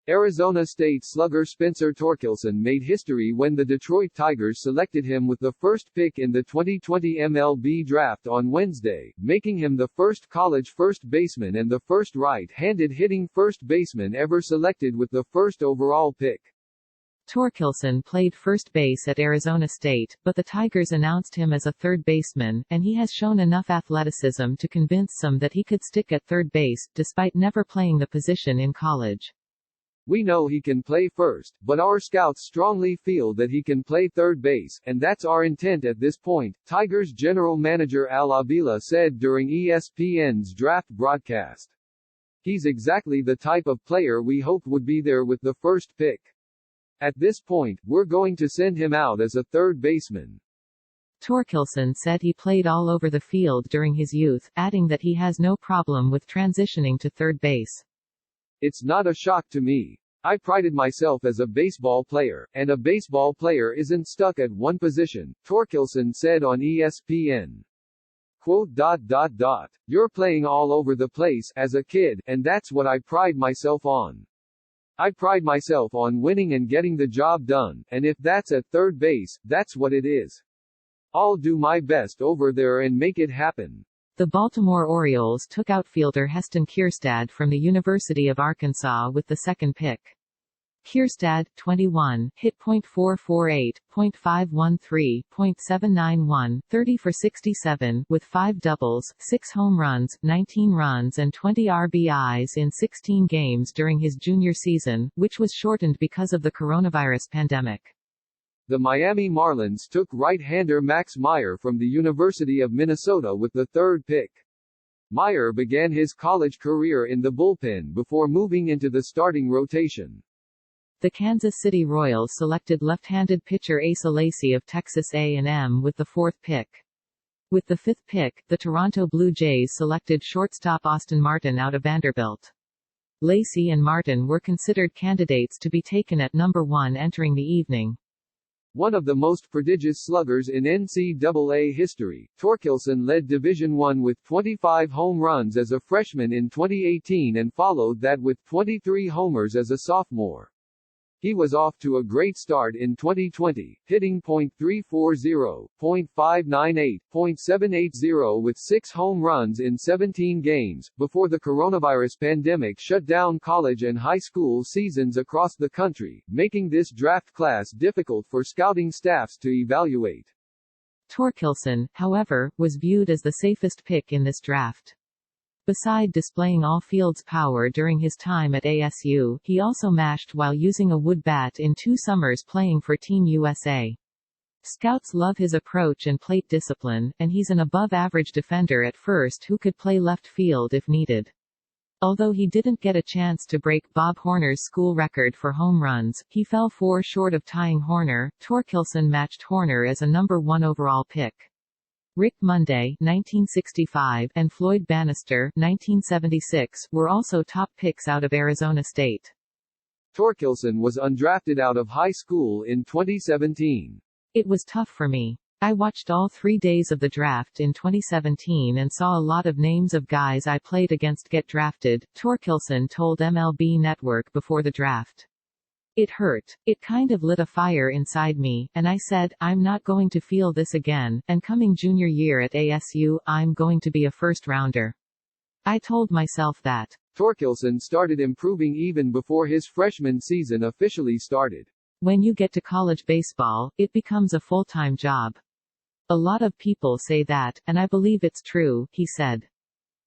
Arizona State slugger Spencer Torkelson made history when the Detroit Tigers selected him with the first pick in the 2020 MLB draft on Wednesday, making him the first college first baseman and the first right-handed hitting first baseman ever selected with the first overall pick. Torkelson played first base at Arizona State, but the Tigers announced him as a third baseman, and he has shown enough athleticism to convince some that he could stick at third base, despite never playing the position in college. We know he can play first, but our scouts strongly feel that he can play third base, and that's our intent at this point, Tigers general manager Al Avila said during ESPN's draft broadcast. He's exactly the type of player we hoped would be there with the first pick. At this point, we're going to send him out as a third baseman. Torkelson said he played all over the field during his youth, adding that he has no problem with transitioning to third base. It's not a shock to me. I prided myself as a baseball player, and a baseball player isn't stuck at one position, Torkelson said on ESPN. Quote, You're playing all over the place as a kid, and that's what I pride myself on. I pride myself on winning and getting the job done, and if that's at third base, that's what it is. I'll do my best over there and make it happen. The Baltimore Orioles took outfielder Heston Kjerstad from the University of Arkansas with the second pick. Kjerstad, 21, hit .448, .513, .791, 30 for 67, with 5 doubles, 6 home runs, 19 runs and 20 RBIs in 16 games during his junior season, which was shortened because of the coronavirus pandemic. The Miami Marlins took right-hander Max Meyer from the University of Minnesota with the third pick. Meyer began his college career in the bullpen before moving into the starting rotation. The Kansas City Royals selected left-handed pitcher Asa Lacy of Texas A&M with the fourth pick. With the fifth pick, the Toronto Blue Jays selected shortstop Austin Martin out of Vanderbilt. Lacy and Martin were considered candidates to be taken at number 1 entering the evening. One of the most prodigious sluggers in NCAA history, Torkelson led Division I with 25 home runs as a freshman in 2018 and followed that with 23 homers as a sophomore. He was off to a great start in 2020, hitting .340, .598, .780 with 6 home runs in 17 games, before the coronavirus pandemic shut down college and high school seasons across the country, making this draft class difficult for scouting staffs to evaluate. Torkelson, however, was viewed as the safest pick in this draft. Beside displaying all-fields power during his time at ASU, he also mashed while using a wood bat in 2 summers playing for Team USA. Scouts love his approach and plate discipline, and he's an above-average defender at first who could play left field if needed. Although he didn't get a chance to break Bob Horner's school record for home runs, he fell 4 short of tying Horner. Torkelson matched Horner as a number 1 overall pick. Rick Monday, 1965, and Floyd Bannister, 1976, were also top picks out of Arizona State. Torkelson was undrafted out of high school in 2017. It was tough for me. I watched all 3 days of the draft in 2017 and saw a lot of names of guys I played against get drafted, Torkelson told MLB Network before the draft. It hurt. It kind of lit a fire inside me, and I said, I'm not going to feel this again, and coming junior year at ASU, I'm going to be a first-rounder. I told myself that. Torkelson started improving even before his freshman season officially started. When you get to college baseball, it becomes a full-time job. A lot of people say that, and I believe it's true, he said.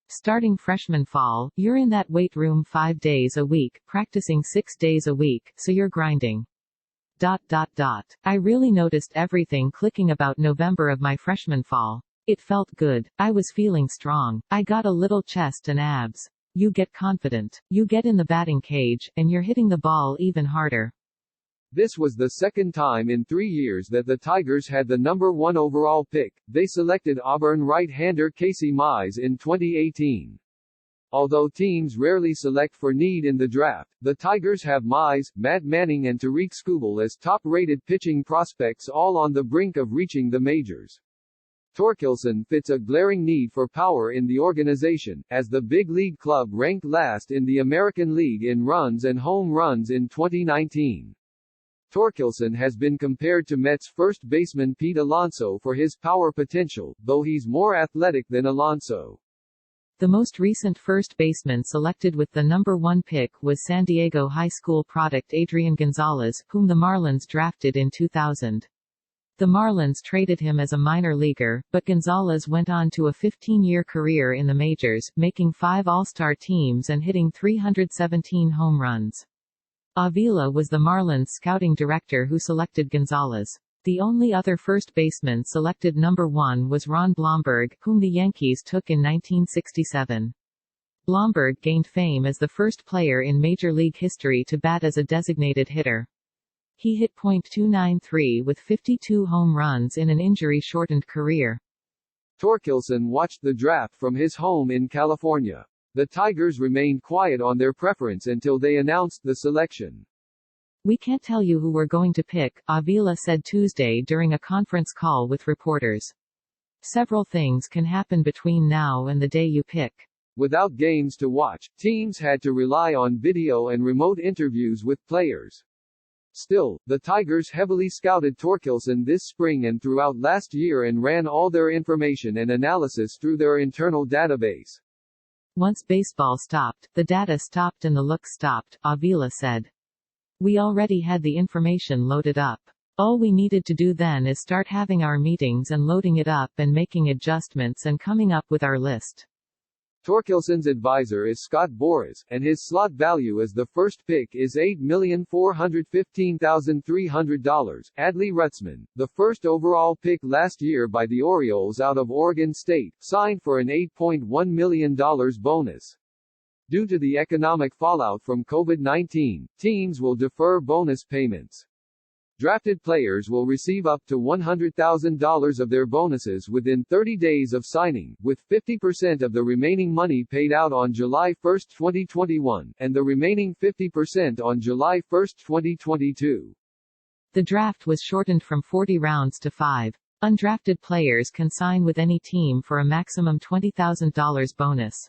Starting freshman fall, you're in that weight room 5 days a week, practicing 6 days a week, so you're grinding. I really noticed everything clicking about November of my freshman fall. It felt good. I was feeling strong. I got a little chest and abs. You get confident. You get in the batting cage, and you're hitting the ball even harder. This was the second time in 3 years that the Tigers had the number 1 overall pick. They selected Auburn right-hander Casey Mize in 2018. Although teams rarely select for need in the draft, the Tigers have Mize, Matt Manning and Tariq Skubal as top-rated pitching prospects, all on the brink of reaching the majors. Torkelson fits a glaring need for power in the organization, as the big league club ranked last in the American League in runs and home runs in 2019. Torkelson has been compared to Mets first baseman Pete Alonso for his power potential, though he's more athletic than Alonso. The most recent first baseman selected with the number 1 pick was San Diego High School product Adrian Gonzalez, whom the Marlins drafted in 2000. The Marlins traded him as a minor leaguer, but Gonzalez went on to a 15-year career in the majors, making 5 All-Star teams and hitting 317 home runs. Avila was the Marlins scouting director who selected Gonzalez. The only other first baseman selected number 1 was Ron Blomberg, whom the Yankees took in 1967. Blomberg gained fame as the first player in Major League history to bat as a designated hitter. He hit .293 with 52 home runs in an injury-shortened career. Torkelson watched the draft from his home in California. The Tigers remained quiet on their preference until they announced the selection. "We can't tell you who we're going to pick," Avila said Tuesday during a conference call with reporters. "Several things can happen between now and the day you pick." Without games to watch, teams had to rely on video and remote interviews with players. Still, the Tigers heavily scouted Torkelson this spring and throughout last year and ran all their information and analysis through their internal database. "Once baseball stopped, the data stopped and the looks stopped," Avila said. "We already had the information loaded up. All we needed to do then is start having our meetings and loading it up and making adjustments and coming up with our list." Torkelson's advisor is Scott Boras, and his slot value as the first pick is $8,415,300. Adley Rutschman, the first overall pick last year by the Orioles out of Oregon State, signed for an $8.1 million bonus. Due to the economic fallout from COVID-19, teams will defer bonus payments. Drafted players will receive up to $100,000 of their bonuses within 30 days of signing, with 50% of the remaining money paid out on July 1, 2021, and the remaining 50% on July 1, 2022. The draft was shortened from 40 rounds to 5. Undrafted players can sign with any team for a maximum $20,000 bonus.